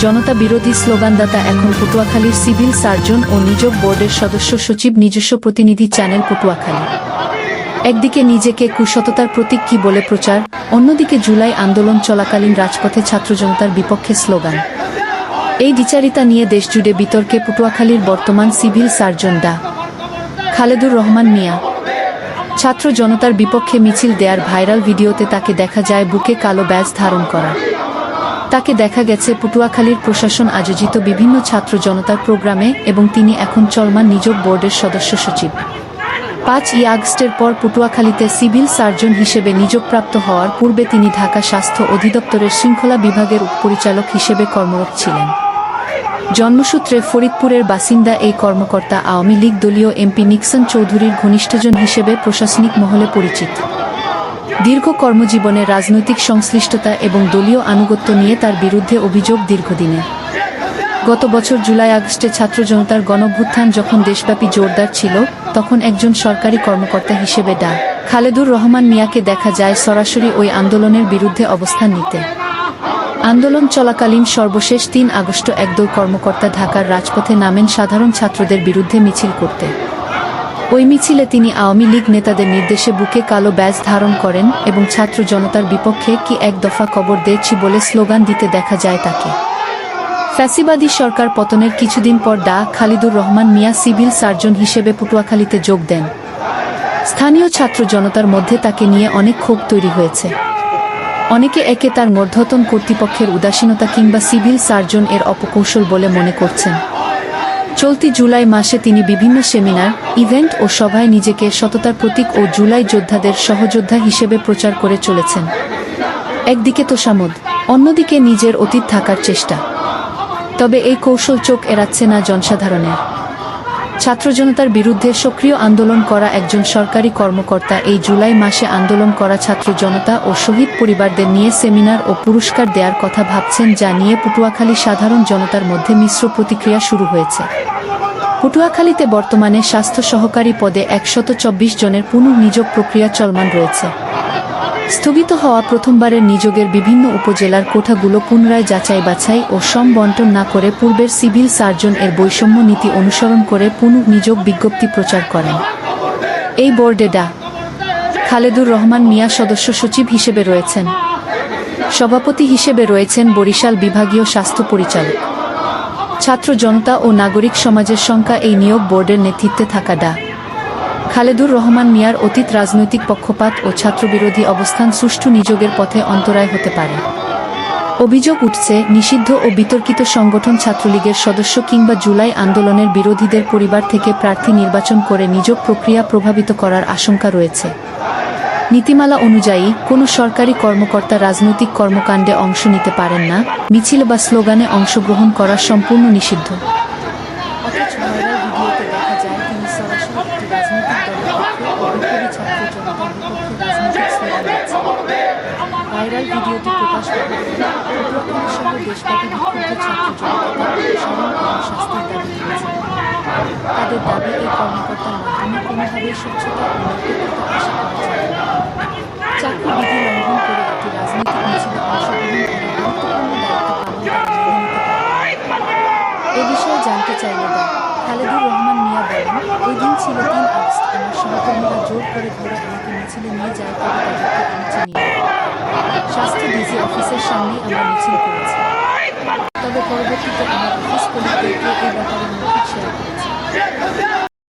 জনতা বিরোধী স্লোগানদাতা এখন পটুয়াখালীর সিভিল সার্জন ও নিযোগ বোর্ডের সদস্য সচিব। নিজস্ব প্রতিনিধি চ্যানেল পটুয়াখালী। একদিকে নিজেকে কুসততার প্রতীক কি বলে প্রচার, অন্যদিকে জুলাই আন্দোলন চলাকালীন রাজপথে ছাত্র জনতার বিপক্ষে স্লোগান। এই দ্বিচারিতা নিয়ে দেশজুড়ে বিতর্কে পটুয়াখালীর বর্তমান সিভিল সার্জন ডা. খালেদুর রহমান মিয়া। ছাত্র জনতার বিপক্ষে মিছিল দেয়ার ভাইরাল ভিডিওতে তাকে দেখা যায় বুকে কালো ব্যাজ ধারণ করা। তাকে দেখা গেছে পটুয়াখালীর প্রশাসন আয়োজিত বিভিন্ন ছাত্র জনতার প্রোগ্রামে এবং তিনি এখন চলমান নিযোগ বোর্ডের সদস্য সচিব। 5ই আগস্টের পর পটুয়াখালীতে সিভিল সার্জন হিসেবে নিয়োগপ্রাপ্ত হওয়ার পূর্বে তিনি ঢাকা স্বাস্থ্য অধিদপ্তরের শৃঙ্খলা বিভাগের উপপরিচালক হিসেবে কর্মরত ছিলেন। জন্মসূত্রে ফরিদপুরের বাসিন্দা এই কর্মকর্তা আওয়ামী লীগ দলীয় এমপি নিক্সন চৌধুরীর ঘনিষ্ঠজন হিসেবে প্রশাসনিক মহলে পরিচিত। দীর্ঘ কর্মজীবনে রাজনৈতিক সংশ্লিষ্টতা এবং দলীয় আনুগত্য নিয়ে তার বিরুদ্ধে অভিযোগ দীর্ঘদিনের। গত বছর জুলাই আগস্টে ছাত্র জনতার গণঅভ্যুত্থান যখন দেশব্যাপী জোরদার ছিল, তখন একজন সরকারি কর্মকর্তা হিসেবে ডা. খালেদুর রহমান মিয়াকে দেখা যায় সরাসরি ওই আন্দোলনের বিরুদ্ধে অবস্থান নিতে। আন্দোলন চলাকালীন সর্বশেষ 3 আগস্ট একদল কর্মকর্তা ঢাকার রাজপথে নামেন সাধারণ ছাত্রদের বিরুদ্ধে মিছিল করতে। ওই মিছিলে তিনি আওয়ামী লীগ নেতাদের নির্দেশে বুকে কালো ব্যাজ ধারণ করেন এবং ছাত্র জনতার বিপক্ষে কি এক দফা কবর দিয়েছি বলে স্লোগান দিতে দেখা যায় তাকে। ফ্যাসিবাদী সরকার পতনের কিছুদিন পর ডা. খালেদুর রহমান মিয়া সিভিল সার্জন হিসেবে পটুয়াখালীতে যোগ দেন। স্থানীয় ছাত্র জনতার মধ্যে তাকে নিয়ে অনেক ক্ষোভ তৈরি হয়েছে। অনেকে একে তার মধ্যতন কর্তৃপক্ষের উদাসীনতা কিংবা সিভিল সার্জন এর অপকৌশল বলে মনে করছেন। চলতি জুলাই মাসে তিনি বিভিন্ন সেমিনার, ইভেন্ট ও সভায় নিজেকে সততার প্রতীক ও জুলাই যোদ্ধাদের সহযোদ্ধা হিসেবে প্রচার করে চলেছেন। একদিকে তোষামোদ, অন্যদিকে নিজের অতীত থাকার চেষ্টা। তবে এই কৌশল চোখ এড়াচ্ছে না জনসাধারণের। ছাত্র জনতার বিরুদ্ধে সক্রিয় আন্দোলন করা একজন সরকারি কর্মকর্তা এই জুলাই মাসে আন্দোলন করা ছাত্র জনতা ও শহীদ পরিবারদের নিয়ে সেমিনার ও পুরস্কার দেওয়ার কথা ভাবছেন, যা নিয়ে পটুয়াখালী সাধারণ জনতার মধ্যে মিশ্র প্রতিক্রিয়া শুরু হয়েছে। পটুয়াখালীতে বর্তমানে স্বাস্থ্য সহকারী পদে 124 জনের পুনর্নিয়োগ প্রক্রিয়া চলমান রয়েছে। স্থগিত হওয়া প্রথমবারের নিযোগের বিভিন্ন উপজেলার কোঠাগুলো পুনরায় যাচাই বাছাই ও বণ্টন না করে পূর্বের সিভিল সার্জন এর বৈষম্য নীতি অনুসরণ করে পুনর্নিয়োগ বিজ্ঞপ্তি প্রচার করেন। এই বোর্ডে ডা. খালেদুর রহমান মিয়া সদস্য সচিব হিসেবে রয়েছেন। সভাপতি হিসেবে রয়েছেন বরিশাল বিভাগীয় স্বাস্থ্য পরিচালক। ছাত্র জনতা ও নাগরিক সমাজের সংখ্যা এই নিয়োগ বোর্ডের নেতৃত্বে থাকা ডা. খালেদুর রহমান মিয়ার অতীত রাজনৈতিক পক্ষপাত ও ছাত্রবিরোধী অবস্থান সুষ্ঠু নিযোগের পথে অন্তরায় হতে পারে। অভিযোগ উঠছে, নিষিদ্ধ ও বিতর্কিত সংগঠন ছাত্রলীগের সদস্য কিংবা জুলাই আন্দোলনের বিরোধীদের পরিবার থেকে প্রার্থী নির্বাচন করে নিযোগ প্রক্রিয়া প্রভাবিত করার আশঙ্কা রয়েছে। নীতিমালা অনুযায়ী কোনো সরকারি কর্মকর্তা রাজনৈতিক কর্মকাণ্ডে অংশ নিতে পারেন না, মিছিল বা স্লোগানে অংশগ্রহণ করা সম্পূর্ণ নিষিদ্ধ। অথচ ভাইরাল ভিডিওতে দেখা যায় তিনি সরাসরি একটি রাজনৈতিক দলের পক্ষে ও বিপ্লবী ছাত্র জনতার বিপক্ষে রাজনৈতিক স্লোগান দিচ্ছেন। ভাইরাল ভিডিওটি প্রকাশ করার পর পটুয়াখালী সহ দেশব্যাপী বিক্ষুব্ধ ছাত্র জনতা তার স্মরণ এবং শাস্তির দাবি তুলেছেন। তাদের দাবি, এই কর্মকর্তার মাধ্যমে কোনোভাবেই স্বচ্ছতা ও নৈতিকতা আশা করা যায় না। চাকরি বিধি লঙ্ঘন করে একটি রাজনৈতিক মিছিলে অংশগ্রহণ করা গুরুত্বপূর্ণ দায়িত্ব পালন তারা মেনে নিতে পারে। এ বিষয়ে জানতে চাইলে ডা. খালেদুর রহমান মিয়া বলেন, ওই দিন ছিল 3 আগস্ট। আমার সহকর্মীরা জোর করে ধরে আমাকে মিছিলে নিয়ে যায়, তবে তাদেরকে আমি চিনি না। স্বাস্থ্য ডিজি অফিসের সামনেই আমরা মিছিল করেছি। তবে পরবর্তীতে আমার অফিস কলিগদেরকে